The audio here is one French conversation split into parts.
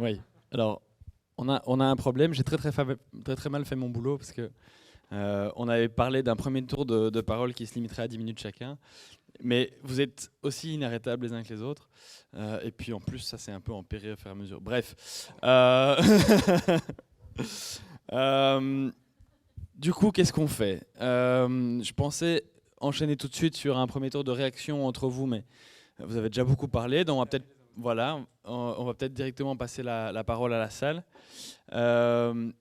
Oui. Alors, on a un problème. J'ai très mal fait mon boulot parce que on avait parlé d'un premier tour de parole qui se limiterait à 10 minutes chacun. Mais vous êtes aussi inarrêtables les uns que les autres. Et puis en plus, ça s'est un peu empiré au fur et à mesure. Bref. Du coup, qu'est-ce qu'on fait? Je pensais enchaîner tout de suite sur un premier tour de réaction entre vous, mais vous avez déjà beaucoup parlé, donc on va peut-être directement passer la parole à la salle.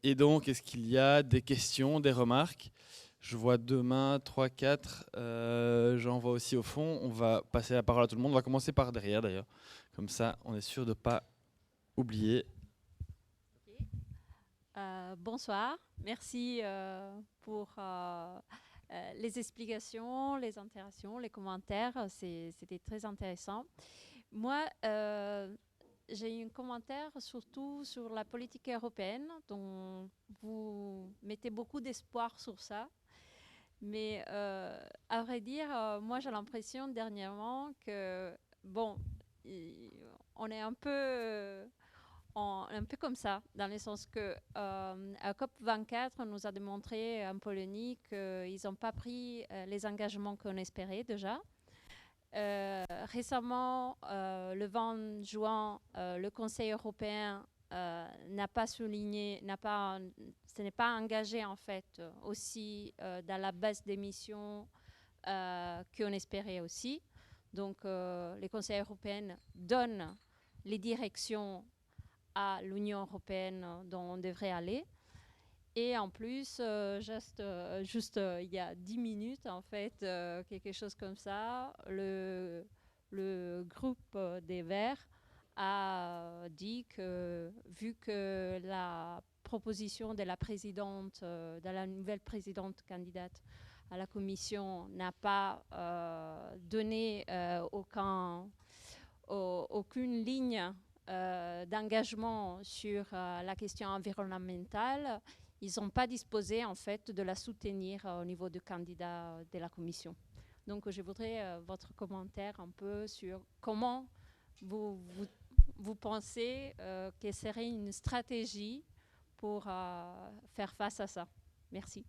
Et donc, est-ce qu'il y a des questions, des remarques? Je vois 2 mains, 3, 4. J'en vois aussi au fond. On va passer la parole à tout le monde. On va commencer par derrière d'ailleurs. Comme ça, on est sûr de ne pas oublier. Bonsoir. Merci pour les explications, les interactions, les commentaires. C'était très intéressant. Moi, j'ai un commentaire surtout sur la politique européenne, dont vous mettez beaucoup d'espoir sur ça. Mais à vrai dire, moi j'ai l'impression dernièrement que, bon, on est un peu comme ça, dans le sens que à COP24, on nous a démontré en Pologne qu'ils n'ont pas pris les engagements qu'on espérait déjà. Récemment, le 20 juin, le Conseil européen n'a pas souligné, ce n'est pas engagé en fait aussi dans la baisse d'émissions qu'on espérait aussi. Donc, le Conseil européen donne les directions à l'Union européenne dont on devrait aller. Et en plus, juste il y a 10 minutes, en fait, quelque chose comme ça, le groupe des Verts a dit que, vu que la proposition de la présidente, de la nouvelle présidente candidate à la Commission n'a pas donné aucune ligne d'engagement sur la question environnementale, ils n'ont pas disposé en fait de la soutenir au niveau du candidat de la Commission. Donc je voudrais votre commentaire un peu sur comment vous pensez quelle serait une stratégie pour faire face à ça. Merci.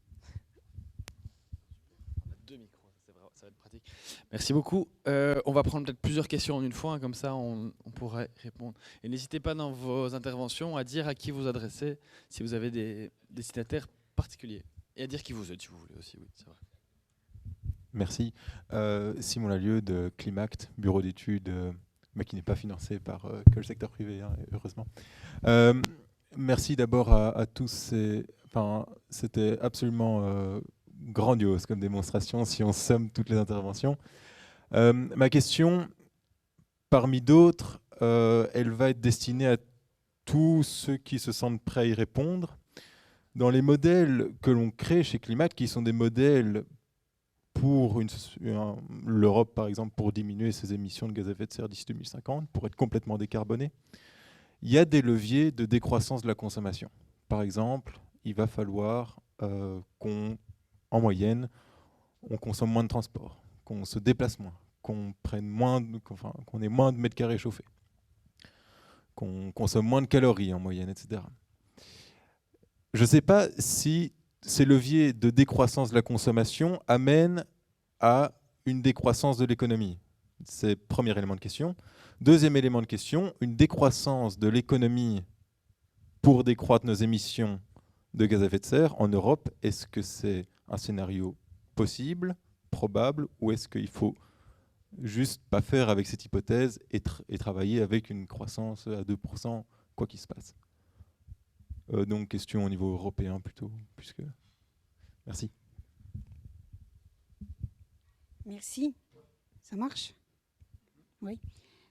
On a 2 micros, ça va être pratique. Merci beaucoup. On va prendre peut-être plusieurs questions en une fois, hein, comme ça on pourrait répondre. Et n'hésitez pas dans vos interventions à dire à qui vous adressez, si vous avez des destinataires particuliers. Et à dire qui vous êtes, si vous voulez aussi, oui, c'est vrai. Merci. Simon Lalieu de Climact, bureau d'études, mais qui n'est pas financé par que le secteur privé, hein, heureusement. Merci d'abord à tous. C'était absolument grandiose comme démonstration, si on somme toutes les interventions. Ma question, parmi d'autres, elle va être destinée à tous ceux qui se sentent prêts à y répondre. Dans les modèles que l'on crée chez Climact, qui sont des modèles pour l'Europe, par exemple, pour diminuer ses émissions de gaz à effet de serre d'ici 2050, pour être complètement décarboné, il y a des leviers de décroissance de la consommation. Par exemple, il va falloir en moyenne, on consomme moins de transport, qu'on se déplace moins, qu'on ait moins de mètres carrés chauffés, qu'on consomme moins de calories en moyenne, etc. Je ne sais pas si ces leviers de décroissance de la consommation amènent à une décroissance de l'économie. C'est le premier élément de question. Deuxième élément de question, une décroissance de l'économie pour décroître nos émissions de gaz à effet de serre en Europe, est-ce que c'est un scénario possible, probable, ou est-ce qu'il faut juste pas faire avec cette hypothèse et travailler avec une croissance à 2%, quoi qu'il se passe? Donc question au niveau européen plutôt, puisque... Merci. Merci. Ça marche? Oui.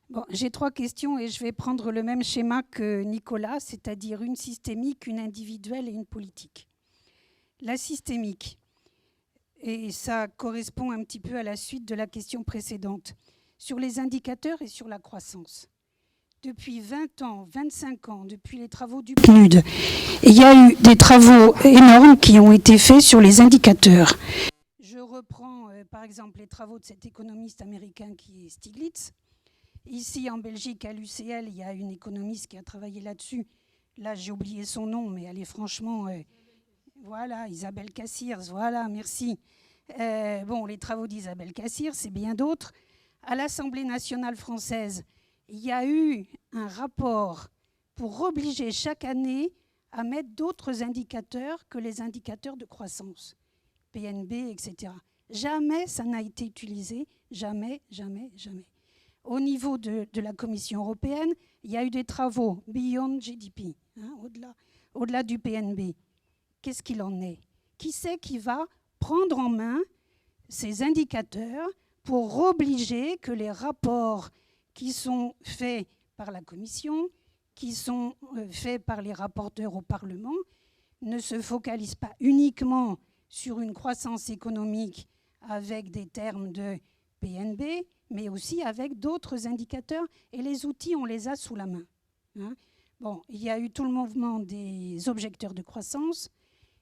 Bon, j'ai 3 questions et je vais prendre le même schéma que Nicolas, c'est-à-dire une systémique, une individuelle et une politique. La systémique, et ça correspond un petit peu à la suite de la question précédente, sur les indicateurs et sur la croissance. Depuis 20 ans, 25 ans, depuis les travaux du PNUD, il y a eu des travaux énormes qui ont été faits sur les indicateurs. Je reprends par exemple les travaux de cet économiste américain qui est Stiglitz, Ici, en Belgique, à l'UCL, il y a une économiste qui a travaillé là-dessus. Là, j'ai oublié son nom, mais elle est franchement... voilà, Isabelle Cassirs, voilà, merci. Bon, les travaux d'Isabelle Cassirs, c'est bien d'autres. À l'Assemblée nationale française, il y a eu un rapport pour obliger chaque année à mettre d'autres indicateurs que les indicateurs de croissance, PNB, etc. Jamais ça n'a été utilisé, jamais, jamais, jamais. Au niveau de la Commission européenne, il y a eu des travaux beyond GDP, hein, au-delà du PNB. Qu'est-ce qu'il en est? Qui c'est qui va prendre en main ces indicateurs pour obliger que les rapports qui sont faits par la Commission, qui sont faits par les rapporteurs au Parlement, ne se focalisent pas uniquement sur une croissance économique avec des termes de PNB, mais aussi avec d'autres indicateurs. Et les outils, on les a sous la main. Hein. Bon, il y a eu tout le mouvement des objecteurs de croissance.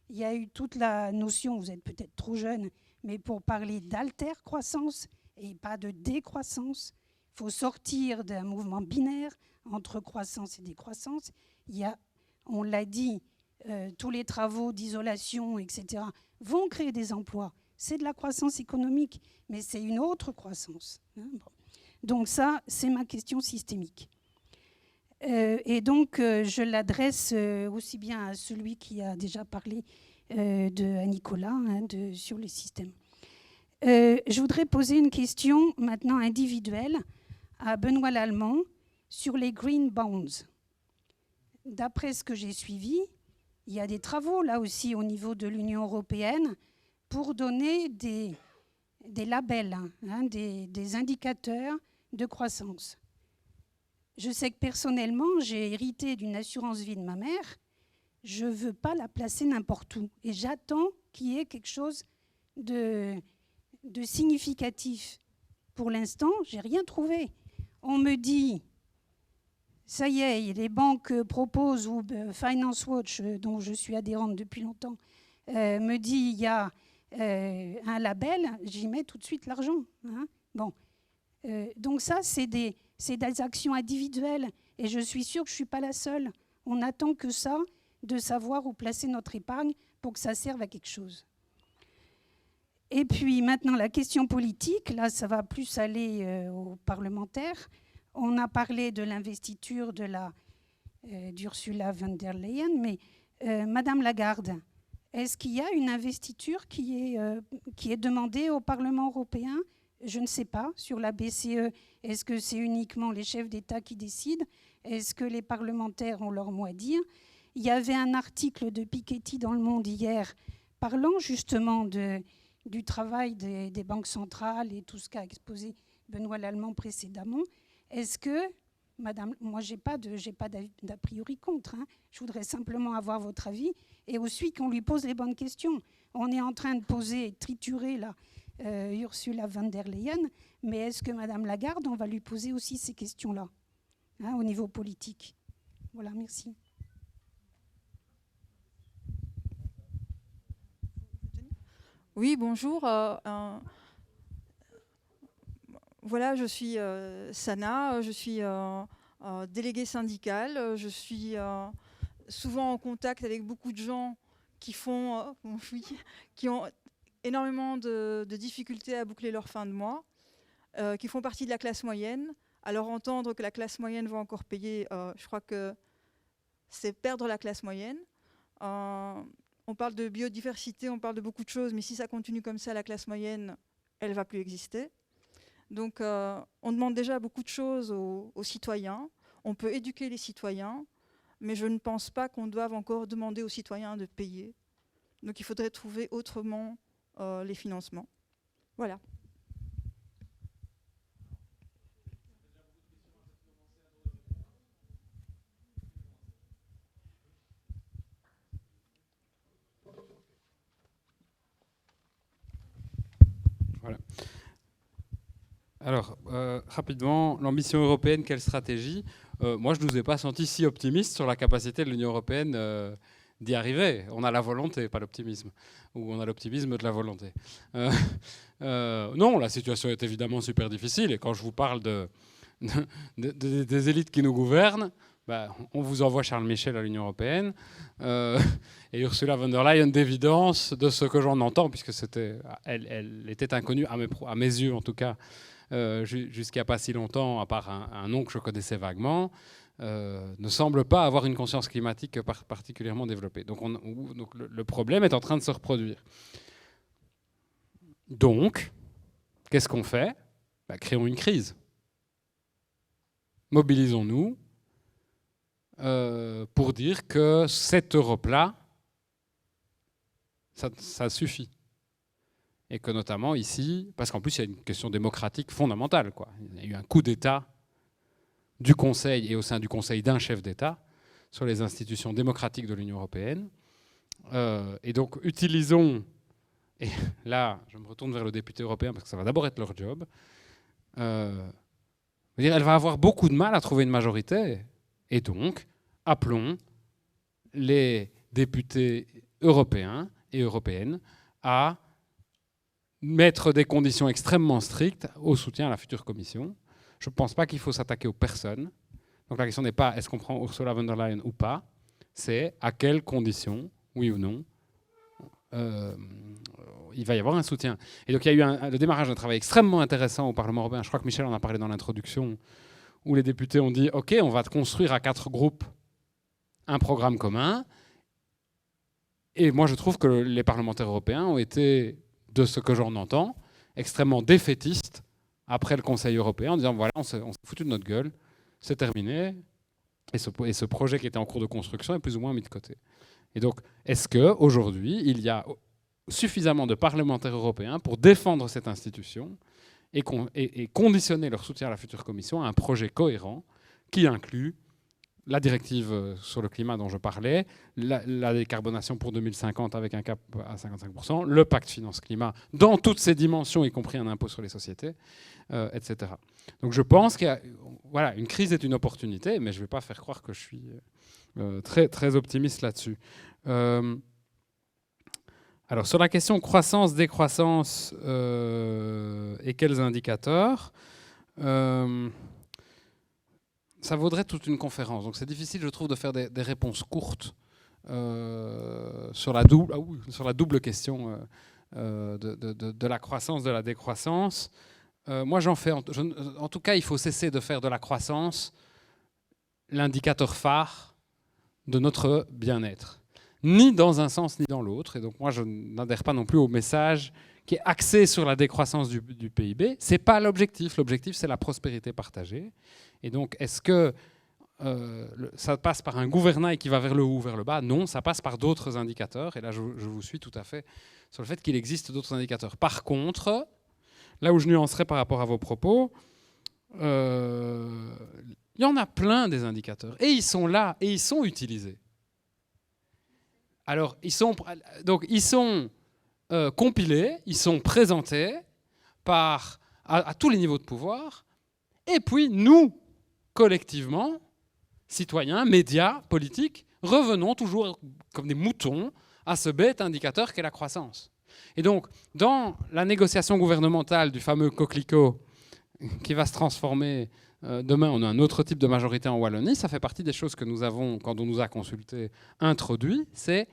Il y a eu toute la notion, vous êtes peut-être trop jeune, mais pour parler d'alter-croissance et pas de décroissance. Il faut sortir d'un mouvement binaire entre croissance et décroissance. Il y a, on l'a dit, tous les travaux d'isolation, etc., vont créer des emplois. C'est de la croissance économique, mais c'est une autre croissance. Hein, bon. Donc ça, c'est ma question systémique. Et donc, je l'adresse aussi bien à celui qui a déjà parlé à Nicolas, hein, sur le système. Je voudrais poser une question maintenant individuelle à Benoît Lallemand sur les green bonds. D'après ce que j'ai suivi, il y a des travaux là aussi au niveau de l'Union européenne pour donner des labels, hein, des indicateurs de croissance. Je sais que personnellement, j'ai hérité d'une assurance vie de ma mère. Je ne veux pas la placer n'importe où. Et j'attends qu'il y ait quelque chose de significatif. Pour l'instant, je n'ai rien trouvé. On me dit, ça y est, les banques proposent, ou Finance Watch, dont je suis adhérente depuis longtemps, me dit, il y a un label, j'y mets tout de suite l'argent. Hein. Bon. Donc ça, c'est des actions individuelles. Et je suis sûre que je ne suis pas la seule. On n'attend que ça, de savoir où placer notre épargne pour que ça serve à quelque chose. Et puis maintenant, la question politique, là, ça va plus aller aux parlementaires. On a parlé de l'investiture d'Ursula von der Leyen, mais Madame Lagarde, est-ce qu'il y a une investiture qui est demandée au Parlement européen? Je ne sais pas. Sur la BCE, est-ce que c'est uniquement les chefs d'État qui décident? Est-ce que les parlementaires ont leur mot à dire? Il y avait un article de Piketty dans Le Monde hier parlant justement du travail des banques centrales et tout ce qu'a exposé Benoît Lallemand précédemment. Est-ce que, madame, moi j'ai pas d'a priori contre, hein. Je voudrais simplement avoir votre avis et aussi qu'on lui pose les bonnes questions. On est en train de triturer là, Ursula von der Leyen, mais est-ce que madame Lagarde, on va lui poser aussi ces questions-là, hein, au niveau politique? Voilà, merci. Oui, bonjour. Voilà, je suis Sana, je suis déléguée syndicale. Je suis souvent en contact avec beaucoup de gens qui ont énormément de difficultés à boucler leur fin de mois, qui font partie de la classe moyenne. Alors entendre que la classe moyenne va encore payer, je crois que c'est perdre la classe moyenne. On parle de biodiversité, on parle de beaucoup de choses, mais si ça continue comme ça, la classe moyenne, elle ne va plus exister. Donc on demande déjà beaucoup de choses aux citoyens. On peut éduquer les citoyens, mais je ne pense pas qu'on doive encore demander aux citoyens de payer. Donc il faudrait trouver autrement les financements. Voilà. Voilà. Alors, rapidement, l'ambition européenne, quelle stratégie? Moi, je ne nous ai pas senti si optimiste sur la capacité de l'Union européenne d'y arriver. On a la volonté, pas l'optimisme. Ou on a l'optimisme de la volonté. Non, la situation est évidemment super difficile. Et quand je vous parle des élites qui nous gouvernent, on vous envoie Charles Michel à l'Union européenne et Ursula von der Leyen, d'évidence, de ce que j'en entends, puisque elle était inconnue, à mes yeux en tout cas, jusqu'à pas si longtemps, à part un nom que je connaissais vaguement, ne semble pas avoir une conscience climatique particulièrement développée. Donc le problème est en train de se reproduire. Donc, qu'est-ce qu'on fait ? Créons une crise. Mobilisons-nous pour dire que cette Europe-là, ça suffit. Et que notamment ici, parce qu'en plus il y a une question démocratique fondamentale, quoi. Il y a eu un coup d'État du Conseil et au sein du Conseil d'un chef d'État sur les institutions démocratiques de l'Union européenne. Et donc utilisons, et là je me retourne vers le député européen parce que ça va d'abord être leur job, elle va avoir beaucoup de mal à trouver une majorité. Et donc, appelons les députés européens et européennes à mettre des conditions extrêmement strictes au soutien à la future Commission. Je ne pense pas qu'il faut s'attaquer aux personnes. Donc la question n'est pas est-ce qu'on prend Ursula von der Leyen ou pas, c'est à quelles conditions, oui ou non, il va y avoir un soutien. Et donc il y a eu le démarrage d'un travail extrêmement intéressant au Parlement européen, je crois que Michel en a parlé dans l'introduction, où les députés ont dit « Ok, on va construire à 4 groupes un programme commun ». Et moi, je trouve que les parlementaires européens ont été, de ce que j'en entends, extrêmement défaitistes après le Conseil européen, en disant « Voilà, on s'est foutu de notre gueule, c'est terminé ». Et ce projet qui était en cours de construction est plus ou moins mis de côté. Et donc, est-ce qu'aujourd'hui, il y a suffisamment de parlementaires européens pour défendre cette institution et conditionner leur soutien à la future Commission à un projet cohérent qui inclut la directive sur le climat dont je parlais, la décarbonation pour 2050 avec un cap à 55%, le pacte finance-climat dans toutes ses dimensions, y compris un impôt sur les sociétés, etc. Donc je pense qu'une crise est une opportunité, mais je ne vais pas faire croire que je suis très, très optimiste là-dessus. Alors, sur la question croissance, décroissance et quels indicateurs, ça vaudrait toute une conférence. Donc, c'est difficile, je trouve, de faire des réponses courtes sur la double question de la croissance, de la décroissance. Moi, en tout cas, il faut cesser de faire de la croissance l'indicateur phare de notre bien-être. Ni dans un sens ni dans l'autre. Et donc moi, je n'adhère pas non plus au message qui est axé sur la décroissance du PIB. Ce n'est pas l'objectif. L'objectif, c'est la prospérité partagée. Et donc, est-ce que ça passe par un gouvernail qui va vers le haut ou vers le bas? Non, ça passe par d'autres indicateurs. Et là, je vous suis tout à fait sur le fait qu'il existe d'autres indicateurs. Par contre, là où je nuancerais par rapport à vos propos, il y en a plein des indicateurs. Et ils sont là, et ils sont utilisés. Alors, ils sont compilés, ils sont présentés à tous les niveaux de pouvoir, et puis nous, collectivement, citoyens, médias, politiques, revenons toujours comme des moutons à ce bête indicateur qu'est la croissance. Et donc, dans la négociation gouvernementale du fameux coquelicot qui va se transformer, demain on a un autre type de majorité en Wallonie, ça fait partie des choses que nous avons, quand on nous a consultés, introduit, c'est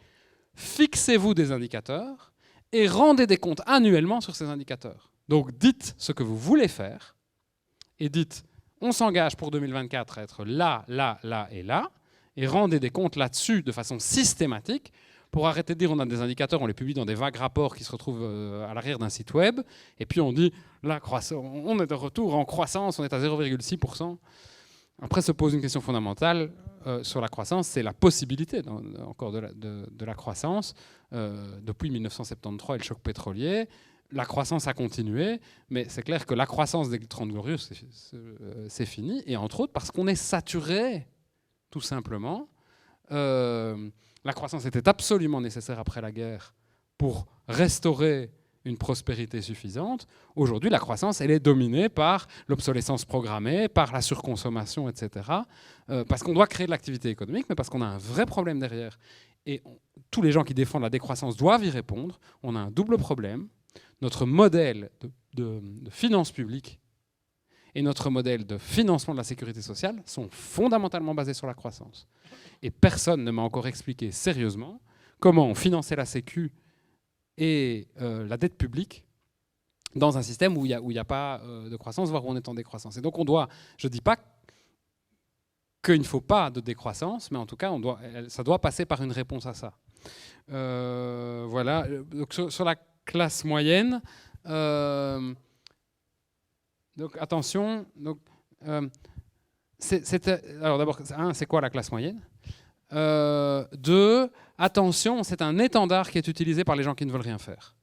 fixez-vous des indicateurs et rendez des comptes annuellement sur ces indicateurs. Donc dites ce que vous voulez faire et dites on s'engage pour 2024 à être là, là, là et là, et rendez des comptes là-dessus de façon systématique pour arrêter de dire on a des indicateurs, on les publie dans des vagues rapports qui se retrouvent à l'arrière d'un site web, et puis on dit la croissance, on est de retour en croissance, on est à 0,6%. Après se pose une question fondamentale sur la croissance, c'est la possibilité encore de la croissance. Depuis 1973 et le choc pétrolier, la croissance a continué, mais c'est clair que la croissance des 30 glorieux, c'est fini, et entre autres parce qu'on est saturé, tout simplement. La croissance était absolument nécessaire après la guerre pour restaurer une prospérité suffisante. Aujourd'hui, la croissance, elle est dominée par l'obsolescence programmée, par la surconsommation, etc. Parce qu'on doit créer de l'activité économique, mais parce qu'on a un vrai problème derrière. Et tous les gens qui défendent la décroissance doivent y répondre. On a un double problème. Notre modèle de finances publiques et notre modèle de financement de la sécurité sociale sont fondamentalement basés sur la croissance. Et personne ne m'a encore expliqué sérieusement comment on finançait la sécu et la dette publique dans un système où il n'y a pas de croissance, voire où on est en décroissance. Et donc je ne dis pas qu'il ne faut pas de décroissance, mais en tout cas, ça doit passer par une réponse à ça. Voilà. Donc, sur la classe moyenne, donc attention. Donc, alors d'abord, c'est quoi la classe moyenne ? 2, attention, c'est un étendard qui est utilisé par les gens qui ne veulent rien faire.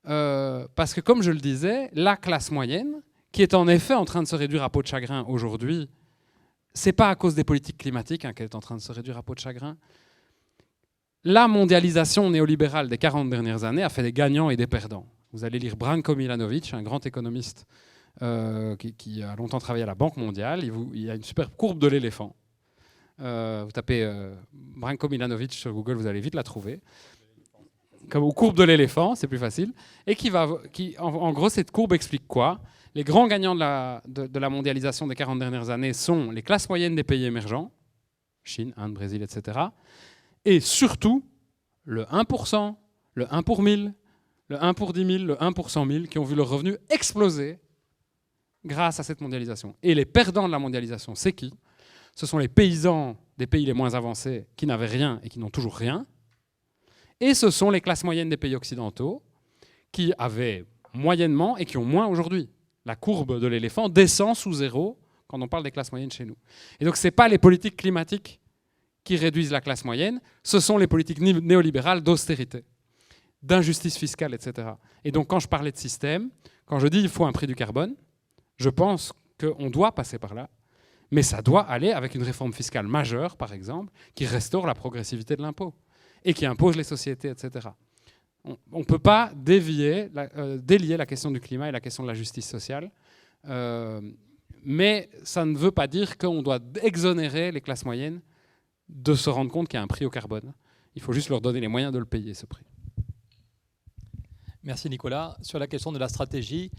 Parce que, comme je le disais, la classe moyenne, qui est en effet en train de se réduire à peau de chagrin aujourd'hui, c'est pas à cause des politiques climatiques qu'elle est en train de se réduire à peau de chagrin. La mondialisation néolibérale des 40 dernières années a fait des gagnants et des perdants. Vous allez lire Branko Milanovic, un grand économiste qui a longtemps travaillé à la Banque mondiale. Il y a une superbe courbe de l'éléphant. Vous tapez Branko Milanovic sur Google, vous allez vite la trouver. Comme aux courbes de l'éléphant, c'est plus facile. Et en gros, cette courbe explique quoi ? Les grands gagnants de la mondialisation des 40 dernières années sont les classes moyennes des pays émergents, Chine, Inde, Brésil, etc. Et surtout, le 1%, le 1 pour 1000, le 1 pour 10 000, le 1 pour 100 000, qui ont vu leurs revenus exploser grâce à cette mondialisation. Et les perdants de la mondialisation, c'est qui ? Ce sont les paysans des pays les moins avancés qui n'avaient rien et qui n'ont toujours rien. Et ce sont les classes moyennes des pays occidentaux qui avaient moyennement et qui ont moins aujourd'hui. La courbe de l'éléphant descend sous zéro quand on parle des classes moyennes chez nous. Et donc, ce n'est pas les politiques climatiques qui réduisent la classe moyenne, ce sont les politiques néolibérales d'austérité, d'injustice fiscale, etc. Et donc, quand je parlais de système, quand je dis qu'il faut un prix du carbone, je pense qu'on doit passer par là, mais ça doit aller avec une réforme fiscale majeure, par exemple, qui restaure la progressivité de l'impôt et qui impose les sociétés, etc. On ne peut pas délier la question du climat et la question de la justice sociale, mais ça ne veut pas dire qu'on doit exonérer les classes moyennes de se rendre compte qu'il y a un prix au carbone. Il faut juste leur donner les moyens de le payer, ce prix. Merci Nicolas. Sur la question de la stratégie,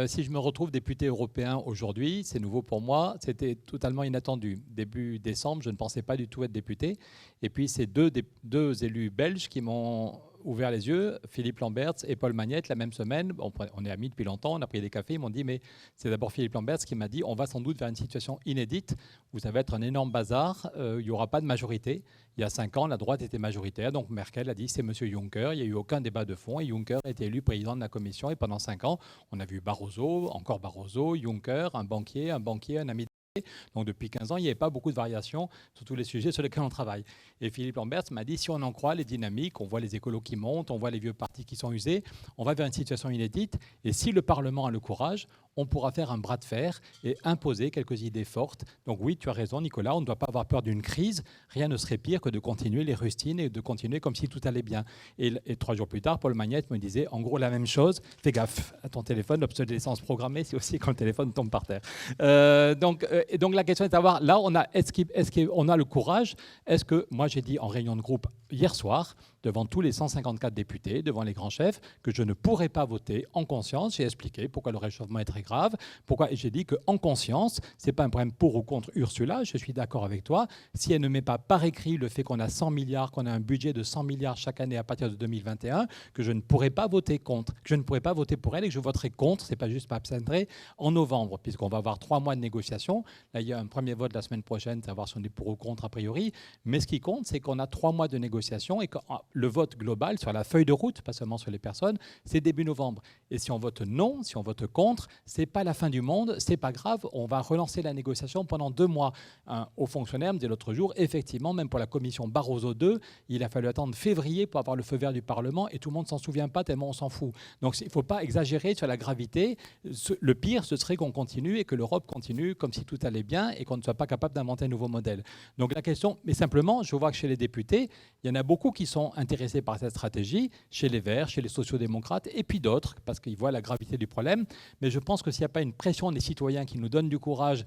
si je me retrouve député européen aujourd'hui, c'est nouveau pour moi, c'était totalement inattendu. Début décembre, je ne pensais pas du tout être député. Et puis, c'est deux élus belges qui m'ont ouvert les yeux, Philippe Lamberts et Paul Magnette, la même semaine. On est amis depuis longtemps, on a pris des cafés, ils m'ont dit, mais c'est d'abord Philippe Lamberts qui m'a dit, on va sans doute vers une situation inédite où ça va être un énorme bazar, il n'y aura pas de majorité. Il y a 5 ans, la droite était majoritaire, donc Merkel a dit, c'est M. Juncker, il n'y a eu aucun débat de fond, et Juncker a été élu président de la Commission, et pendant 5 ans, on a vu Barroso, encore Barroso, Juncker, un banquier, un ami. Donc depuis 15 ans, il n'y avait pas beaucoup de variations sur tous les sujets sur lesquels on travaille. Et Philippe Lamberts m'a dit, si on en croit les dynamiques, on voit les écolos qui montent, on voit les vieux partis qui sont usés, on va vers une situation inédite. Et si le Parlement a le courage, on pourra faire un bras de fer et imposer quelques idées fortes. Donc oui, tu as raison Nicolas, on ne doit pas avoir peur d'une crise. Rien ne serait pire que de continuer les rustines et de continuer comme si tout allait bien. Et 3 jours plus tard, Paul Magnette me disait en gros la même chose. Fais gaffe à ton téléphone, l'obsolescence programmée, c'est aussi quand le téléphone tombe par terre. Donc la question est de savoir, là, est-ce qu'on a le courage? Est-ce que, moi j'ai dit en réunion de groupe hier soir, devant tous les 154 députés, devant les grands chefs, que je ne pourrais pas voter en conscience. J'ai expliqué pourquoi le réchauffement est très grave. Pourquoi j'ai dit qu'en conscience, ce n'est pas un problème pour ou contre Ursula, je suis d'accord avec toi. Si elle ne met pas par écrit le fait qu'on a 100 milliards, qu'on a un budget de 100 milliards chaque année à partir de 2021, que je ne pourrais pas voter contre, que je ne pourrais pas voter pour elle et que je voterai contre, ce n'est pas juste m'abstiendrai, en novembre, puisqu'on va avoir 3 mois de négociation. Là, il y a un premier vote la semaine prochaine, savoir si on est pour ou contre a priori. Mais ce qui compte, c'est qu'on a 3 mois de négociation et que le vote global sur la feuille de route, pas seulement sur les personnes, c'est début novembre. Et si on vote non, si on vote contre, c'est pas la fin du monde, c'est pas grave, on va relancer la négociation pendant 2 mois. Un haut fonctionnaire me dit l'autre jour, effectivement, même pour la commission Barroso 2, il a fallu attendre février pour avoir le feu vert du Parlement et tout le monde s'en souvient pas tellement on s'en fout. Donc il ne faut pas exagérer sur la gravité. Le pire, ce serait qu'on continue et que l'Europe continue comme si tout allait bien et qu'on ne soit pas capable d'inventer un nouveau modèle. Donc la question, mais simplement, je vois que chez les députés, il y en a beaucoup qui sont intéressés par cette stratégie, chez les Verts, chez les sociaux-démocrates, et puis d'autres, parce qu'ils voient la gravité du problème. Mais je pense que s'il n'y a pas une pression des citoyens qui nous donne du courage,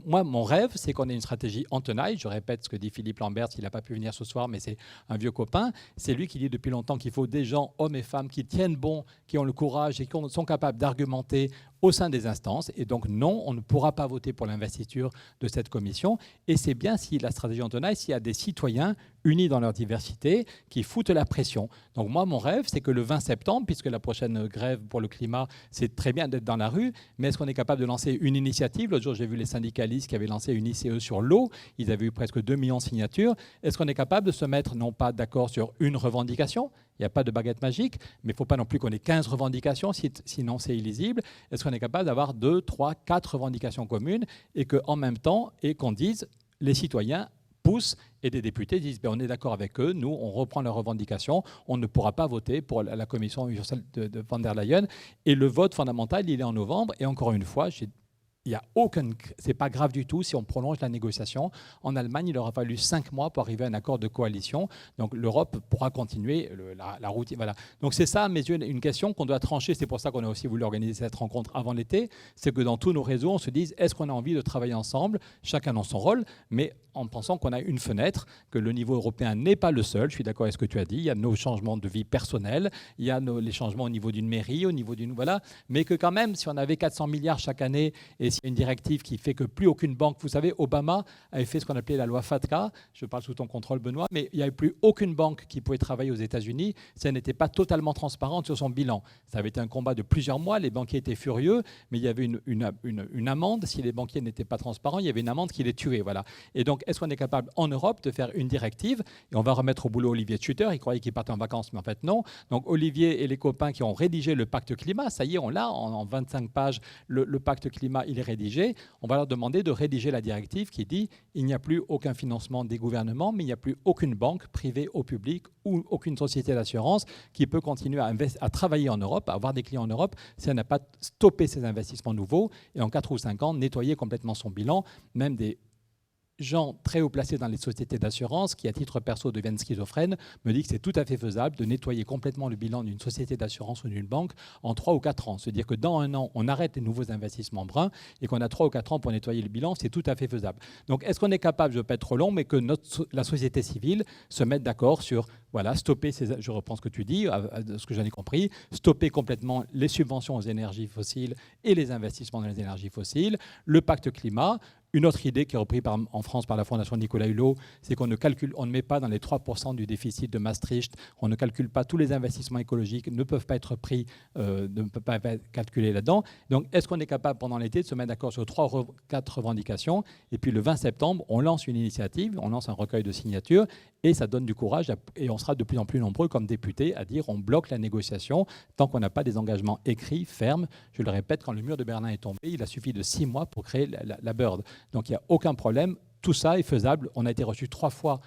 moi, mon rêve, c'est qu'on ait une stratégie en tenaille. Je répète ce que dit Philippe Lamberts, il n'a pas pu venir ce soir, mais c'est un vieux copain. C'est lui qui dit depuis longtemps qu'il faut des gens, hommes et femmes, qui tiennent bon, qui ont le courage et qui sont capables d'argumenter au sein des instances. Et donc, non, on ne pourra pas voter pour l'investiture de cette commission. Et c'est bien si la stratégie en tenaille, s'il y a des citoyens unis dans leur diversité qui foutent la pression. Donc moi, mon rêve, c'est que le 20 septembre, puisque la prochaine grève pour le climat, c'est très bien d'être dans la rue, mais est-ce qu'on est capable de lancer une initiative? L'autre jour, j'ai vu les syndicalistes qui avaient lancé une ICE sur l'eau. Ils avaient eu presque 2 millions de signatures. Est-ce qu'on est capable de se mettre, non pas d'accord sur une revendication, il n'y a pas de baguette magique, mais il ne faut pas non plus qu'on ait 15 revendications, sinon c'est illisible. Est-ce qu'on est capable d'avoir 2, 3, 4 revendications communes et qu'en même temps, et qu'on dise, les citoyens poussent et des députés disent on est d'accord avec eux, nous on reprend leurs revendications, on ne pourra pas voter pour la commission Ursula de von der Leyen. Et le vote fondamental, il est en novembre. Et encore une fois, c'est pas grave du tout si on prolonge la négociation. En Allemagne, il aura fallu 5 mois pour arriver à un accord de coalition. Donc l'Europe pourra continuer la route. Voilà. Donc c'est ça, à mes yeux, une question qu'on doit trancher. C'est pour ça qu'on a aussi voulu organiser cette rencontre avant l'été. C'est que dans tous nos réseaux, on se dise est-ce qu'on a envie de travailler ensemble, chacun dans son rôle, mais en pensant qu'on a une fenêtre, que le niveau européen n'est pas le seul. Je suis d'accord avec ce que tu as dit. Il y a nos changements de vie personnels, il y a les changements au niveau d'une mairie, au niveau d'une... Voilà. Mais que quand même, si on avait 400 milliards chaque année et s'il y a une directive qui fait que plus aucune banque... Vous savez, Obama avait fait ce qu'on appelait la loi FATCA. Je parle sous ton contrôle, Benoît. Mais il n'y avait plus aucune banque qui pouvait travailler aux États-Unis si elle n'était pas totalement transparente sur son bilan. Ça avait été un combat de plusieurs mois. Les banquiers étaient furieux, mais il y avait une amende. Si les banquiers n'étaient pas transparents, il y avait une amende qui les tuait. Voilà. Et donc, est-ce qu'on est capable en Europe de faire une directive? Et on va remettre au boulot Olivier Schutter. Il croyait qu'il partait en vacances, mais en fait non. Donc Olivier et les copains qui ont rédigé le pacte climat, ça y est, on l'a en 25 pages. Le pacte climat, il est rédigé. On va leur demander de rédiger la directive qui dit il n'y a plus aucun financement des gouvernements, mais il n'y a plus aucune banque privée au public ou aucune société d'assurance qui peut continuer à travailler en Europe, à avoir des clients en Europe, si elle n'a pas stoppé ses investissements nouveaux et en 4 ou 5 ans nettoyer complètement son bilan, même des gens très haut placés dans les sociétés d'assurance qui, à titre perso, deviennent schizophrènes, me disent que c'est tout à fait faisable de nettoyer complètement le bilan d'une société d'assurance ou d'une banque en 3 ou 4 ans. C'est-à-dire que dans 1 an, on arrête les nouveaux investissements bruns et qu'on a 3 ou 4 ans pour nettoyer le bilan, c'est tout à fait faisable. Donc, est-ce qu'on est capable, je ne veux pas être trop long, mais que la société civile se mette d'accord sur, voilà, stopper, je reprends ce que tu dis, ce que j'en ai compris, stopper complètement les subventions aux énergies fossiles et les investissements dans les énergies fossiles, le pacte climat. Une autre idée qui est reprise en France par la Fondation Nicolas Hulot, c'est qu'on ne met pas dans les 3% du déficit de Maastricht, on ne calcule pas tous les investissements écologiques, ne peuvent pas être pris, ne peuvent pas être calculés là-dedans. Donc, est-ce qu'on est capable pendant l'été de se mettre d'accord sur 3 ou 4 revendications? Et puis le 20 septembre, on lance une initiative, on lance un recueil de signatures et ça donne du courage et on sera de plus en plus nombreux comme députés à dire on bloque la négociation tant qu'on n'a pas des engagements écrits, fermes. Je le répète, quand le mur de Berlin est tombé, il a suffi de 6 mois pour créer la Bird. Donc il n'y a aucun problème, tout ça est faisable. On a été reçu 3 fois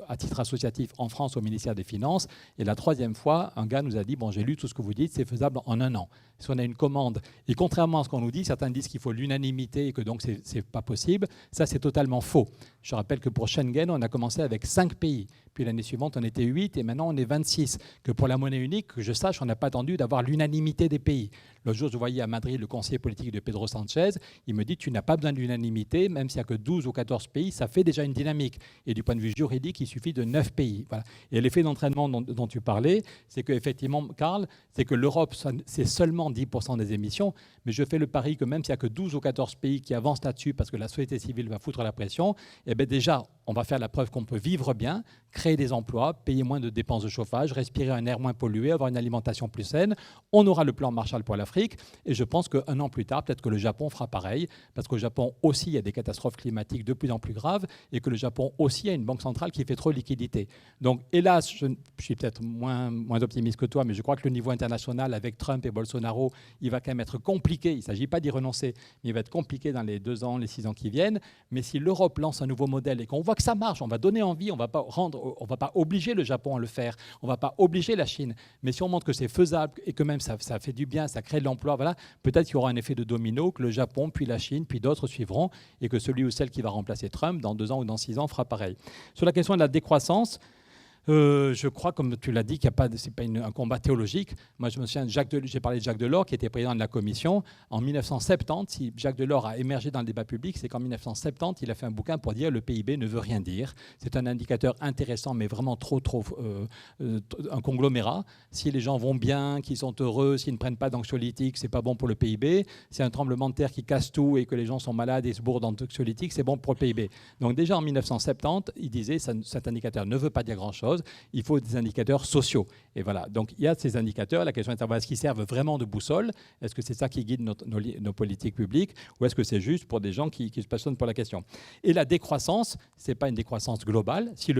à titre associatif en France au ministère des Finances. Et la 3e fois, un gars nous a dit, bon, j'ai lu tout ce que vous dites, c'est faisable en 1 an. Si on a une commande, et contrairement à ce qu'on nous dit, certains disent qu'il faut l'unanimité et que donc c'est pas possible, ça c'est totalement faux. Je rappelle que pour Schengen, on a commencé avec 5 pays. Puis l'année suivante, on était 8 et maintenant on est 26. Que pour la monnaie unique, que je sache, on n'a pas attendu d'avoir l'unanimité des pays. L'autre jour, je voyais à Madrid le conseiller politique de Pedro Sanchez. Il me dit, tu n'as pas besoin de l'unanimité, même s'il n'y a que 12 ou 14 pays, ça fait déjà une dynamique. Et du point de vue juridique, il suffit de 9 pays. Voilà. Et l'effet d'entraînement dont tu parlais, c'est qu'effectivement, Karl, c'est que l'Europe, c'est seulement 10% des émissions, mais je fais le pari que même s'il n'y a que 12 ou 14 pays qui avancent là-dessus parce que la société civile va foutre la pression, eh bien déjà, on va faire la preuve qu'on peut vivre bien, créer des emplois, payer moins de dépenses de chauffage, respirer un air moins pollué, avoir une alimentation plus saine. On aura le plan Marshall pour l'Afrique et je pense qu'un an plus tard, peut-être que le Japon fera pareil parce qu'au Japon aussi, il y a des catastrophes climatiques de plus en plus graves et que le Japon aussi a une banque centrale qui fait trop de liquidités. Donc hélas, je suis peut-être moins optimiste que toi, mais je crois que le niveau international avec Trump et Bolsonaro, il va quand même être compliqué. Il ne s'agit pas d'y renoncer, mais il va être compliqué dans les 2 ans, les 6 ans qui viennent. Mais si l'Europe lance un nouveau modèle et qu'on voit que ça marche, on va donner envie, on ne va pas obliger le Japon à le faire, on ne va pas obliger la Chine. Mais si on montre que c'est faisable et que même ça fait du bien, ça crée de l'emploi, voilà, peut-être qu'il y aura un effet de domino, que le Japon, puis la Chine, puis d'autres suivront et que celui ou celle qui va remplacer Trump dans 2 ans ou dans 6 ans fera pareil. Sur la question de la décroissance, Je crois, comme tu l'as dit, qu'il n'y a pas, c'est pas un combat théologique. Moi, je me souviens, j'ai parlé de Jacques Delors, qui était président de la Commission. En 1970, si Jacques Delors a émergé dans le débat public, c'est qu'en 1970, il a fait un bouquin pour dire le PIB ne veut rien dire. C'est un indicateur intéressant, mais vraiment trop un conglomérat. Si les gens vont bien, qu'ils sont heureux, s'ils ne prennent pas d'anxiolytiques, c'est pas bon pour le PIB. Si un tremblement de terre qui casse tout et que les gens sont malades et se bourrent d'anxiolytiques, c'est bon pour le PIB. Donc déjà en 1970, il disait cet indicateur ne veut pas dire grand-chose. Il faut des indicateurs sociaux. Et voilà. Donc il y a ces indicateurs. La question est de savoir est-ce qu'ils servent vraiment de boussole? Est-ce que c'est ça qui guide nos politiques publiques? Ou est-ce que c'est juste pour des gens qui se passionnent pour la question? Et la décroissance, ce n'est pas une décroissance globale. Si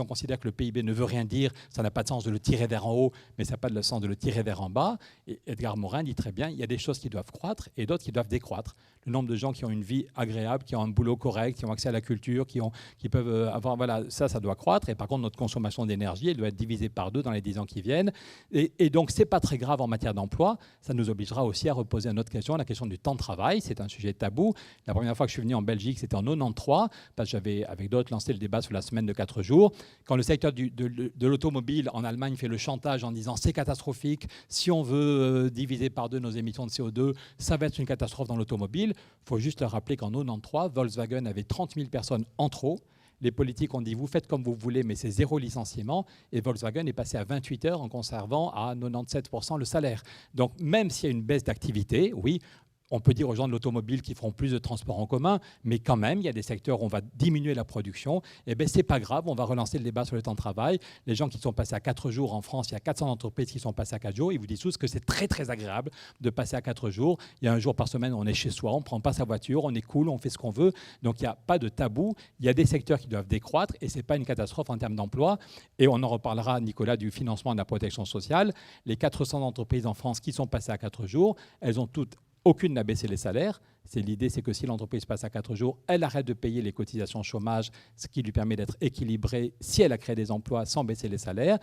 on considère que le PIB ne veut rien dire, ça n'a pas de sens de le tirer vers en haut, mais ça n'a pas de sens de le tirer vers en bas. Et Edgar Morin dit très bien, il y a des choses qui doivent croître et d'autres qui doivent décroître. Le nombre de gens qui ont une vie agréable, qui ont un boulot correct, qui ont accès à la culture, qui peuvent avoir... Voilà, ça doit croître. Et par contre, notre consommation d'énergie, elle doit être divisée par 2 dans les 10 ans qui viennent. Et donc, ce n'est pas très grave en matière d'emploi. Ça nous obligera aussi à reposer une autre question, la question du temps de travail. C'est un sujet tabou. La première fois que je suis venu en Belgique, c'était en 93, parce que j'avais, avec d'autres, lancé le débat sur la semaine de 4 jours. Quand le secteur de l'automobile en Allemagne fait le chantage en disant c'est catastrophique, si on veut diviser par 2 nos émissions de CO2, ça va être une catastrophe dans l'automobile. Il faut juste leur rappeler qu'en 93, Volkswagen avait 30 000 personnes en trop. Les politiques ont dit vous faites comme vous voulez, mais c'est 0 licenciement. Et Volkswagen est passé à 28 heures en conservant à 97% le salaire. Donc même s'il y a une baisse d'activité, oui, on peut dire aux gens de l'automobile qu'ils feront plus de transports en commun, mais quand même, il y a des secteurs où on va diminuer la production. Et bien, ce n'est pas grave, on va relancer le débat sur le temps de travail. Les gens qui sont passés à 4 jours en France, il y a 400 entreprises qui sont passées à 4 jours. Ils vous disent tous que c'est très, très agréable de passer à 4 jours. Il y a un jour par semaine, on est chez soi, on ne prend pas sa voiture, on est cool, on fait ce qu'on veut. Donc, il n'y a pas de tabou. Il y a des secteurs qui doivent décroître et ce n'est pas une catastrophe en termes d'emploi. Et on en reparlera, Nicolas, du financement de la protection sociale. Les 400 entreprises en France qui sont passées à 4 jours, elles ont toutes... Aucune n'a baissé les salaires. L'idée, c'est que si l'entreprise passe à 4 jours, elle arrête de payer les cotisations chômage, ce qui lui permet d'être équilibrée si elle a créé des emplois sans baisser les salaires.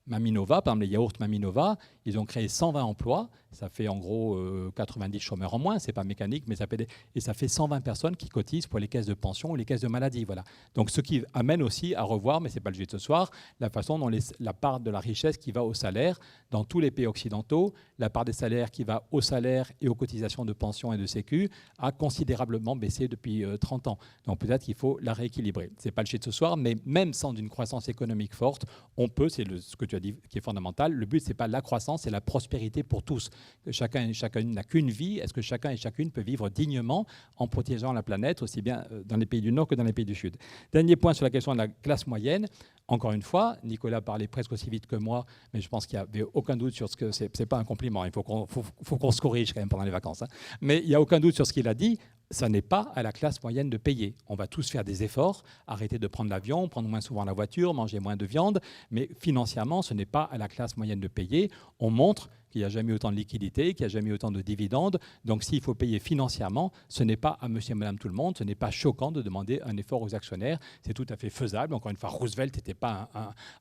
Maminova, par exemple les yaourts Maminova, ils ont créé 120 emplois. Ça fait en gros 90 chômeurs en moins. Ce n'est pas mécanique, mais ça fait 120 personnes qui cotisent pour les caisses de pension ou les caisses de maladie. Voilà. Donc ce qui amène aussi à revoir, mais ce n'est pas le sujet de ce soir, la façon dont la part de la richesse qui va au salaire dans tous les pays occidentaux, la part des salaires qui va au salaire et aux cotisations de pension et de sécu a considérablement baissé depuis 30 ans. Donc peut-être qu'il faut la rééquilibrer. Ce n'est pas le sujet de ce soir, mais même sans une croissance économique forte, on peut, ce que tu as dit qui est fondamental, le but, ce n'est pas la croissance, c'est la prospérité pour tous. Que chacun et chacune n'a qu'une vie. Est-ce que chacun et chacune peut vivre dignement en protégeant la planète, aussi bien dans les pays du Nord que dans les pays du Sud? Dernier point sur la question de la classe moyenne. Encore une fois, Nicolas parlait presque aussi vite que moi, mais je pense qu'il n'y avait aucun doute sur ce que... C'est pas un compliment, il faut qu'on se corrige quand même pendant les vacances. Hein. Mais il n'y a aucun doute sur ce qu'il a dit. Ça n'est pas à la classe moyenne de payer. On va tous faire des efforts, arrêter de prendre l'avion, prendre moins souvent la voiture, manger moins de viande, mais financièrement, ce n'est pas à la classe moyenne de payer. On montre qu'il n'y a jamais autant de liquidités, qu'il n'y a jamais autant de dividendes. Donc s'il faut payer financièrement, ce n'est pas à monsieur et madame tout le monde, ce n'est pas choquant de demander un effort aux actionnaires, c'est tout à fait faisable. Encore une fois, Roosevelt n'était pas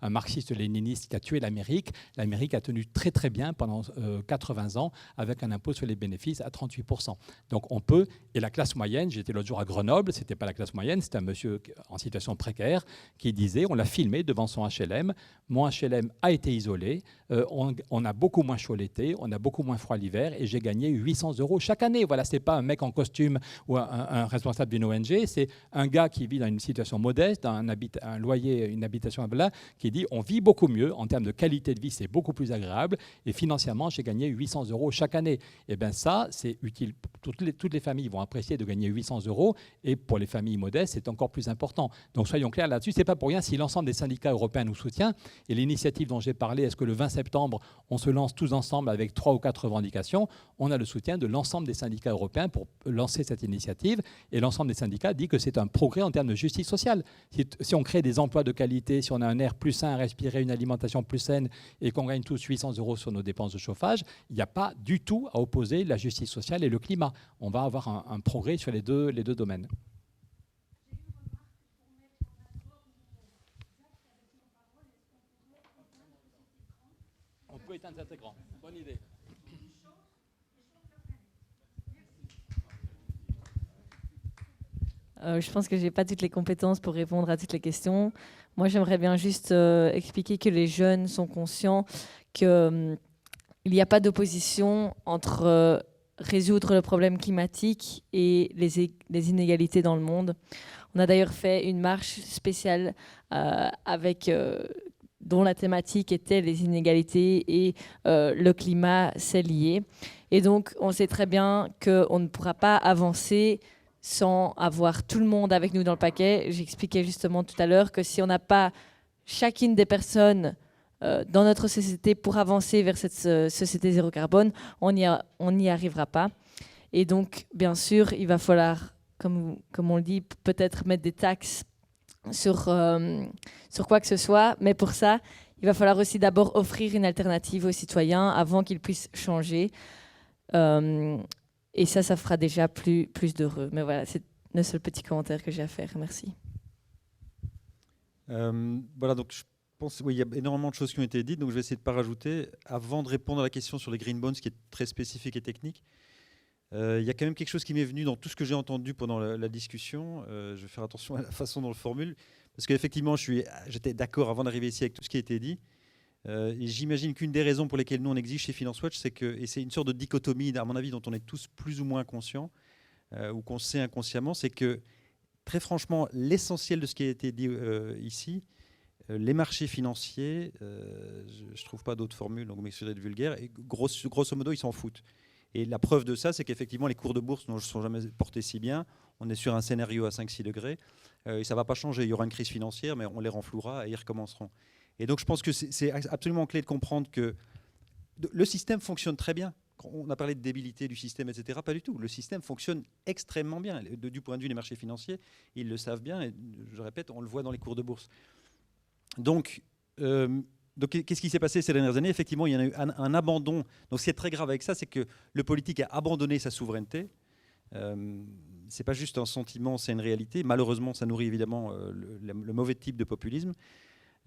un marxiste-léniniste qui a tué l'Amérique. L'Amérique a tenu très très bien pendant 80 ans avec un impôt sur les bénéfices à 38%. Donc on peut, et la classe moyenne, j'étais l'autre jour à Grenoble, ce n'était pas la classe moyenne, c'était un monsieur en situation précaire qui disait, on l'a filmé devant son HLM, mon HLM a été isolé, on a beaucoup moins chaud l'été, on a beaucoup moins froid l'hiver et j'ai gagné 800 € chaque année. Voilà, ce n'est pas un mec en costume ou un responsable d'une ONG, c'est un gars qui vit dans une situation modeste, un loyer, une habitation là, qui dit on vit beaucoup mieux, en termes de qualité de vie, c'est beaucoup plus agréable et financièrement, j'ai gagné 800 € chaque année. Et bien ça, c'est utile. Toutes les familles vont apprécier de gagner 800 € et pour les familles modestes, c'est encore plus important. Donc soyons clairs là-dessus, ce n'est pas pour rien si l'ensemble des syndicats européens nous soutient et l'initiative dont j'ai parlé, est-ce que le 20 septembre, on se lance tous ensemble avec 3 ou 4 revendications, on a le soutien de l'ensemble des syndicats européens pour lancer cette initiative. Et l'ensemble des syndicats dit que c'est un progrès en termes de justice sociale. Si on crée des emplois de qualité, si on a un air plus sain à respirer, une alimentation plus saine et qu'on gagne tous 800 € sur nos dépenses de chauffage, il n'y a pas du tout à opposer la justice sociale et le climat. On va avoir un progrès sur les deux domaines. On peut éteindre cet écran. Bonne idée. Je pense que je n'ai pas toutes les compétences pour répondre à toutes les questions. Moi, j'aimerais bien juste expliquer que les jeunes sont conscients qu'il n'y a pas d'opposition entre résoudre le problème climatique et les inégalités dans le monde. On a d'ailleurs fait une marche spéciale dont la thématique était les inégalités et le climat, c'est lié. Et donc, on sait très bien qu'on ne pourra pas avancer sans avoir tout le monde avec nous dans le paquet. J'expliquais justement tout à l'heure que si on n'a pas chacune des personnes dans notre société pour avancer vers cette société zéro carbone, on n'y arrivera pas. Et donc, bien sûr, il va falloir, comme on le dit, peut-être mettre des taxes sur quoi que ce soit. Mais pour ça, il va falloir aussi d'abord offrir une alternative aux citoyens avant qu'ils puissent changer. Et ça fera déjà plus d'heureux. Mais voilà, c'est le seul petit commentaire que j'ai à faire. Merci. Voilà, donc je pense qu'il y a énormément de choses qui ont été dites, donc je vais essayer de ne pas rajouter. Avant de répondre à la question sur les green bonds, qui est très spécifique et technique, il y a quand même quelque chose qui m'est venu dans tout ce que j'ai entendu pendant la discussion. Je vais faire attention à la façon dont on le formule, parce qu'effectivement, j'étais d'accord avant d'arriver ici avec tout ce qui a été dit. Et j'imagine qu'une des raisons pour lesquelles nous on exige chez Finance Watch, et c'est une sorte de dichotomie, à mon avis, dont on est tous plus ou moins conscients, ou qu'on sait inconsciemment, c'est que, très franchement, l'essentiel de ce qui a été dit ici, les marchés financiers, je ne trouve pas d'autres formules, donc m'excuserez de vulgaire, et grosso modo, ils s'en foutent. Et la preuve de ça, c'est qu'effectivement, les cours de bourse ne sont jamais portés si bien. On est sur un scénario à 5-6 degrés, et ça ne va pas changer. Il y aura une crise financière, mais on les renflouera et ils recommenceront. Et donc, je pense que c'est absolument clé de comprendre que le système fonctionne très bien. On a parlé de débilité du système, etc. Pas du tout. Le système fonctionne extrêmement bien. Du point de vue des marchés financiers, ils le savent bien. Et je répète, on le voit dans les cours de bourse. Donc qu'est-ce qui s'est passé ces dernières années? Effectivement, il y en a eu un abandon. Donc, ce qui est très grave avec ça, c'est que le politique a abandonné sa souveraineté. C'est pas juste un sentiment, c'est une réalité. Malheureusement, ça nourrit évidemment le mauvais type de populisme.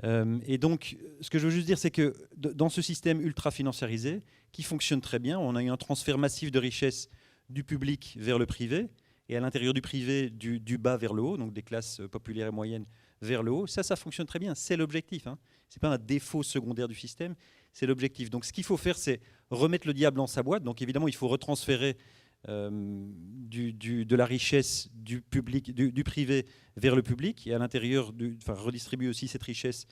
Et donc, ce que je veux juste dire, c'est que dans ce système ultra financiarisé, qui fonctionne très bien, on a eu un transfert massif de richesses du public vers le privé, et à l'intérieur du privé, du bas vers le haut, donc des classes populaires et moyennes vers le haut. Ça fonctionne très bien, c'est l'objectif. Hein. Ce n'est pas un défaut secondaire du système, c'est l'objectif. Donc ce qu'il faut faire, c'est remettre le diable dans sa boîte. Donc évidemment, il faut retransférer de la richesse du public, du privé vers le public, et à l'intérieur, redistribuer aussi cette richesse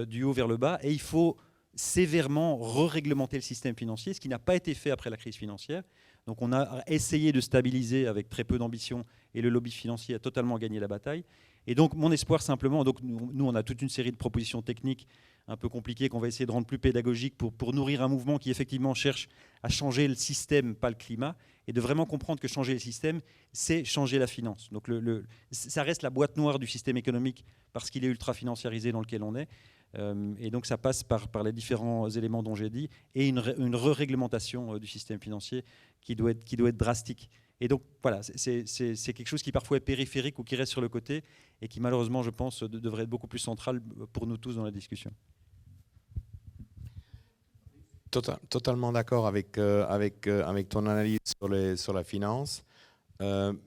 du haut vers le bas. Et il faut sévèrement re-réglementer le système financier, ce qui n'a pas été fait après la crise financière. Donc on a essayé de stabiliser avec très peu d'ambition, et le lobby financier a totalement gagné la bataille. Et donc mon espoir simplement, donc nous on a toute une série de propositions techniques un peu compliquées qu'on va essayer de rendre plus pédagogiques pour nourrir un mouvement qui effectivement cherche à changer le système, pas le climat, et de vraiment comprendre que changer le système, c'est changer la finance. Donc ça reste la boîte noire du système économique parce qu'il est ultra financiarisé dans lequel on est. Et donc ça passe par les différents éléments dont j'ai dit, et une re-réglementation du système financier qui doit être drastique. Et donc voilà, c'est quelque chose qui parfois est périphérique ou qui reste sur le côté, et qui malheureusement, je pense, devrait être beaucoup plus central pour nous tous dans la discussion. Totalement d'accord avec ton analyse sur la finance.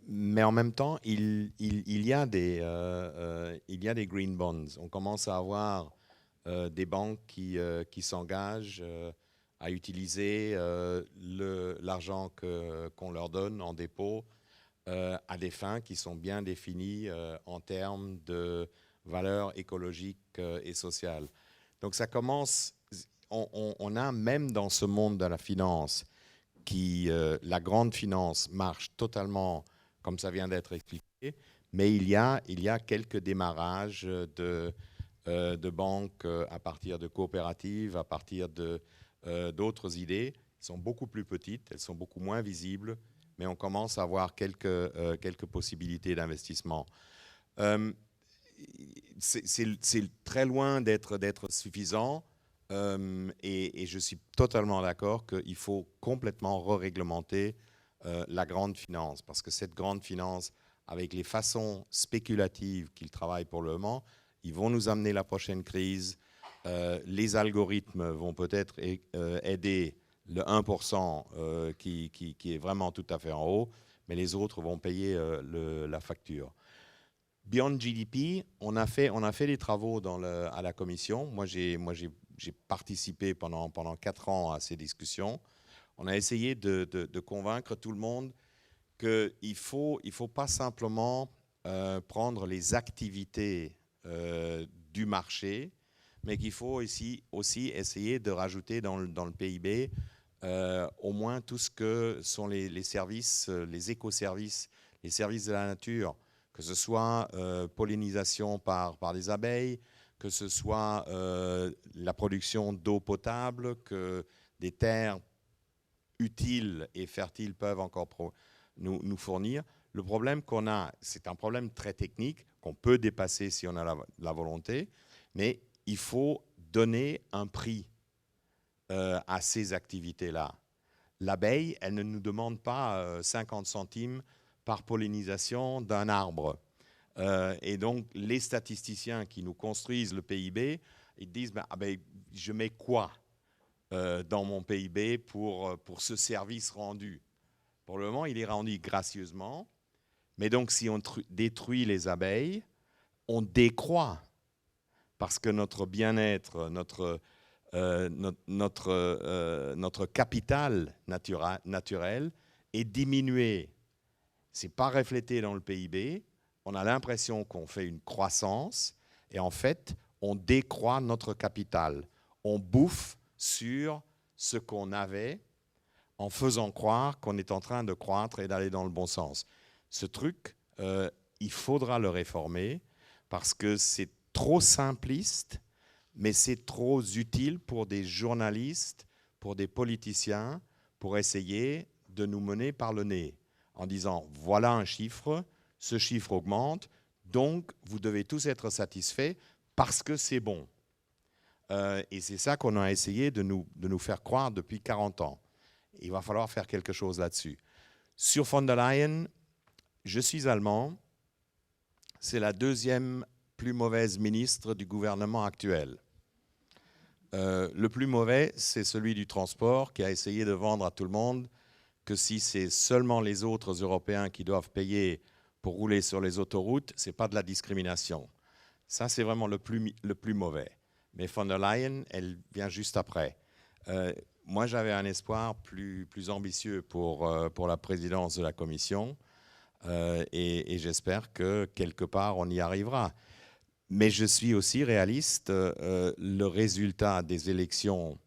Mais en même temps, il y a des green bonds. On commence à avoir des banques qui s'engagent à utiliser l'argent qu'on leur donne en dépôt à des fins qui sont bien définies en termes de valeurs écologiques et sociales. Donc ça commence, on a même dans ce monde de la finance, la grande finance marche totalement comme ça vient d'être expliqué, mais il y a quelques démarrages de banques à partir de coopératives, à partir d'autres idées. Elles sont beaucoup plus petites, elles sont beaucoup moins visibles, mais on commence à avoir quelques possibilités d'investissement. C'est très loin d'être suffisant, et je suis totalement d'accord qu'il faut complètement re-réglementer la grande finance, parce que cette grande finance, avec les façons spéculatives qu'ils travaillent pour le moment, ils vont nous amener la prochaine crise. Les algorithmes vont peut-être aider le 1% qui est vraiment tout à fait en haut, mais les autres vont payer la facture. Beyond GDP, on a fait des travaux à la commission. Moi, j'ai participé pendant 4 ans à ces discussions. On a essayé de convaincre tout le monde qu'il ne faut pas simplement prendre les activités du marché, mais qu'il faut aussi essayer de rajouter dans le PIB au moins tout ce que sont les services, les écoservices, les services de la nature, que ce soit pollinisation par les abeilles, que ce soit la production d'eau potable, que des terres utiles et fertiles peuvent encore nous fournir. Le problème qu'on a, c'est un problème très technique qu'on peut dépasser si on a la volonté, mais il faut donner un prix à ces activités-là. L'abeille, elle ne nous demande pas 50 centimes par pollinisation d'un arbre. Et donc, les statisticiens qui nous construisent le PIB, ils disent je mets quoi dans mon PIB pour ce service rendu? Pour le moment, il est rendu gracieusement. Mais donc, si on détruit les abeilles, on décroît. Parce que notre bien-être, notre capital naturel est diminué. Ce n'est pas reflété dans le PIB. On a l'impression qu'on fait une croissance et en fait, on décroît notre capital. On bouffe sur ce qu'on avait en faisant croire qu'on est en train de croître et d'aller dans le bon sens. Ce truc, il faudra le réformer parce que c'est trop simpliste, mais c'est trop utile pour des journalistes, pour des politiciens, pour essayer de nous mener par le nez en disant « voilà un chiffre, ce chiffre augmente, donc vous devez tous être satisfaits parce que c'est bon ». Et c'est ça qu'on a essayé de nous faire croire depuis 40 ans. Il va falloir faire quelque chose là-dessus. Sur von der Leyen, je suis allemand, c'est la deuxième plus mauvaise ministre du gouvernement actuel. Le plus mauvais, c'est celui du transport qui a essayé de vendre à tout le monde que si c'est seulement les autres Européens qui doivent payer pour rouler sur les autoroutes, ce n'est pas de la discrimination. Ça, c'est vraiment le plus mauvais. Mais von der Leyen, elle vient juste après. Moi, j'avais un espoir plus ambitieux pour la présidence de la Commission et j'espère que quelque part, on y arrivera. Mais je suis aussi réaliste. Le résultat des élections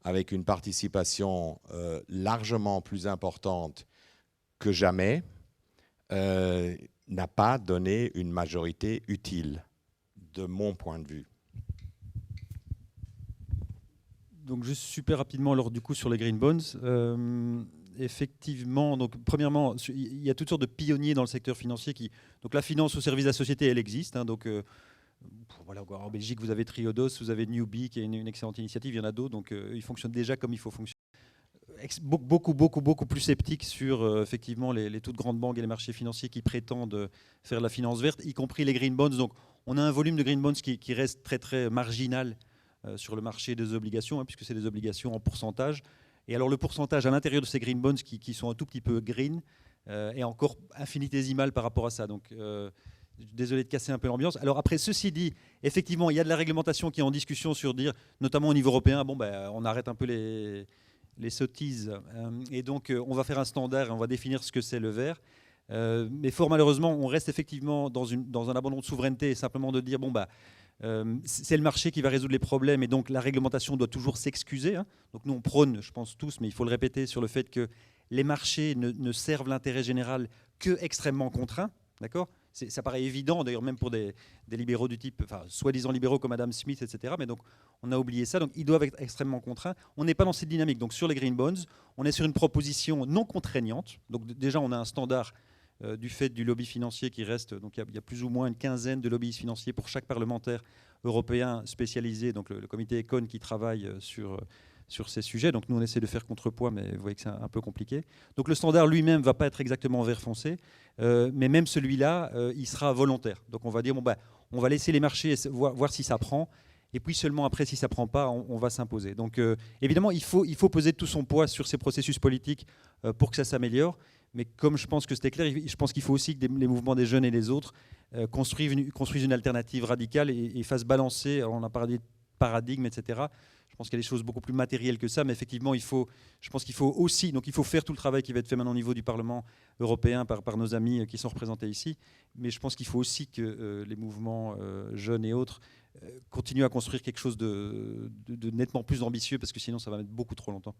avec une participation largement plus importante que jamais n'a pas donné une majorité utile, de mon point de vue. Donc juste super rapidement, alors du coup sur les green bonds, effectivement, donc premièrement, il y a toutes sortes de pionniers dans le secteur financier donc la finance au service de la société, elle existe. Hein, donc voilà, en Belgique, vous avez Triodos, vous avez Newbie qui est une excellente initiative. Il y en a d'autres, donc ils fonctionnent déjà comme il faut fonctionner. Beaucoup plus sceptiques sur effectivement les toutes grandes banques et les marchés financiers qui prétendent faire de la finance verte, y compris les green bonds. Donc on a un volume de green bonds qui reste très marginal sur le marché des obligations, hein, puisque c'est des obligations en pourcentage. Et alors le pourcentage à l'intérieur de ces green bonds qui sont un tout petit peu green est encore infinitésimal par rapport à ça. Donc désolé de casser un peu l'ambiance. Alors après, ceci dit, effectivement, il y a de la réglementation qui est en discussion sur dire, notamment au niveau européen, on arrête un peu les sottises. Et donc on va faire un standard et on va définir ce que c'est le vert. Mais fort malheureusement, on reste effectivement dans un abandon de souveraineté, simplement de dire, c'est le marché qui va résoudre les problèmes et donc la réglementation doit toujours s'excuser. Hein. Donc nous on prône, je pense tous, mais il faut le répéter, sur le fait que les marchés ne servent l'intérêt général que extrêmement contraints. D'accord ? Ça paraît évident, d'ailleurs même pour des libéraux du type, soi-disant libéraux comme Adam Smith, etc. Mais donc on a oublié ça, donc ils doivent être extrêmement contraints. On n'est pas dans cette dynamique. Donc sur les green bonds, on est sur une proposition non contraignante. Donc déjà on a un standard du fait du lobby financier qui reste, donc il y a plus ou moins une quinzaine de lobbyistes financiers pour chaque parlementaire européen spécialisé, donc le comité Econ qui travaille sur ces sujets. Donc nous on essaie de faire contrepoids, mais vous voyez que c'est un peu compliqué. Donc le standard lui-même ne va pas être exactement vert foncé, mais même celui-là, il sera volontaire. Donc on va dire, on va laisser les marchés voir si ça prend, et puis seulement après, si ça ne prend pas, on va s'imposer. Donc évidemment, il faut peser tout son poids sur ces processus politiques pour que ça s'améliore. Mais comme je pense que c'était clair, je pense qu'il faut aussi que les mouvements des jeunes et les autres construisent une alternative radicale et fassent balancer, on a parlé de paradigme, etc. Je pense qu'il y a des choses beaucoup plus matérielles que ça, mais effectivement, je pense qu'il faut aussi, donc il faut faire tout le travail qui va être fait maintenant au niveau du Parlement européen par nos amis qui sont représentés ici, mais je pense qu'il faut aussi que les mouvements jeunes et autres continuent à construire quelque chose de nettement plus ambitieux, parce que sinon ça va mettre beaucoup trop longtemps.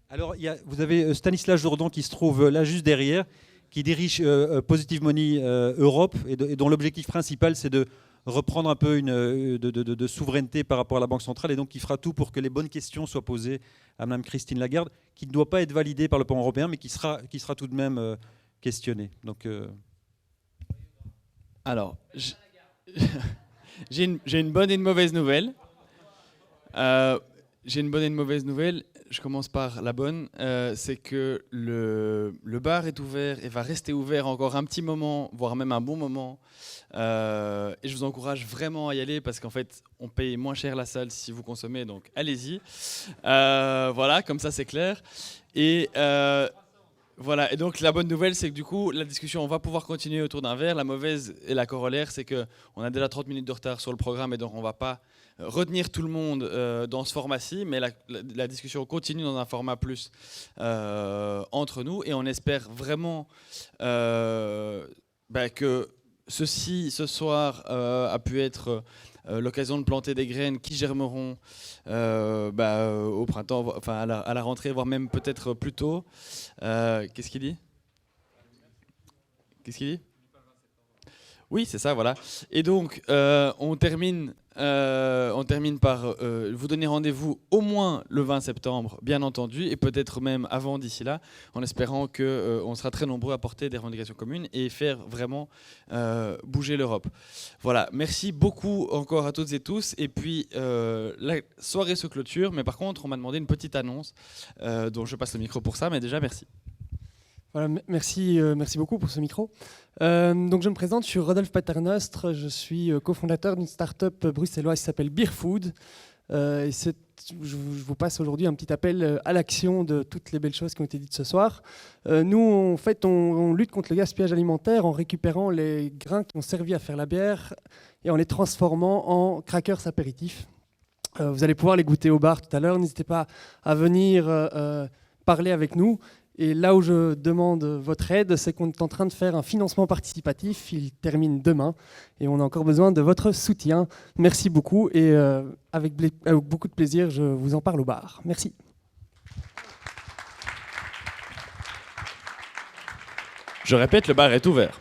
Alors, vous avez Stanislas Jourdan qui se trouve là juste derrière, qui dirige Positive Money Europe, et dont l'objectif principal c'est de reprendre un peu de souveraineté par rapport à la Banque centrale, et donc qui fera tout pour que les bonnes questions soient posées à Mme Christine Lagarde, qui ne doit pas être validée par le Parlement européen, mais qui sera tout de même questionnée. Donc, Alors, j'ai une bonne et une mauvaise nouvelle. J'ai une bonne et une mauvaise nouvelle. Je commence par la bonne. C'est que le bar est ouvert et va rester ouvert encore un petit moment, voire même un bon moment. Et je vous encourage vraiment à y aller parce qu'en fait, on paye moins cher la salle si vous consommez. Donc, allez-y. Voilà, comme ça, c'est clair. Et voilà. Et donc, la bonne nouvelle, c'est que du coup, la discussion, on va pouvoir continuer autour d'un verre. La mauvaise et la corollaire, c'est qu'on a déjà 30 minutes de retard sur le programme et donc on ne va pas retenir tout le monde dans ce format-ci, mais la discussion continue dans un format plus entre nous, et on espère vraiment que ce soir a pu être l'occasion de planter des graines qui germeront au printemps, enfin à la rentrée, voire même peut-être plus tôt. Qu'est-ce qu'il dit ? Oui, c'est ça, voilà. Et donc, on termine par vous donner rendez-vous au moins le 20 septembre, bien entendu, et peut-être même avant d'ici là, en espérant qu'on sera très nombreux à porter des revendications communes et faire vraiment bouger l'Europe. Voilà, merci beaucoup encore à toutes et tous. Et puis, la soirée se clôture, mais par contre, on m'a demandé une petite annonce, dont je passe le micro pour ça, mais déjà, merci. Voilà, merci beaucoup pour ce micro. Donc je me présente, je suis Rodolphe Paternostre, je suis cofondateur d'une start-up bruxelloise qui s'appelle Beer Food. Je vous passe aujourd'hui un petit appel à l'action de toutes les belles choses qui ont été dites ce soir. Nous, en fait, on lutte contre le gaspillage alimentaire en récupérant les grains qui ont servi à faire la bière et en les transformant en crackers apéritifs. Vous allez pouvoir les goûter au bar tout à l'heure. N'hésitez pas à venir parler avec nous. Et là où je demande votre aide, c'est qu'on est en train de faire un financement participatif. Il termine demain et on a encore besoin de votre soutien. Merci beaucoup et avec beaucoup de plaisir, je vous en parle au bar. Merci. Je répète, le bar est ouvert.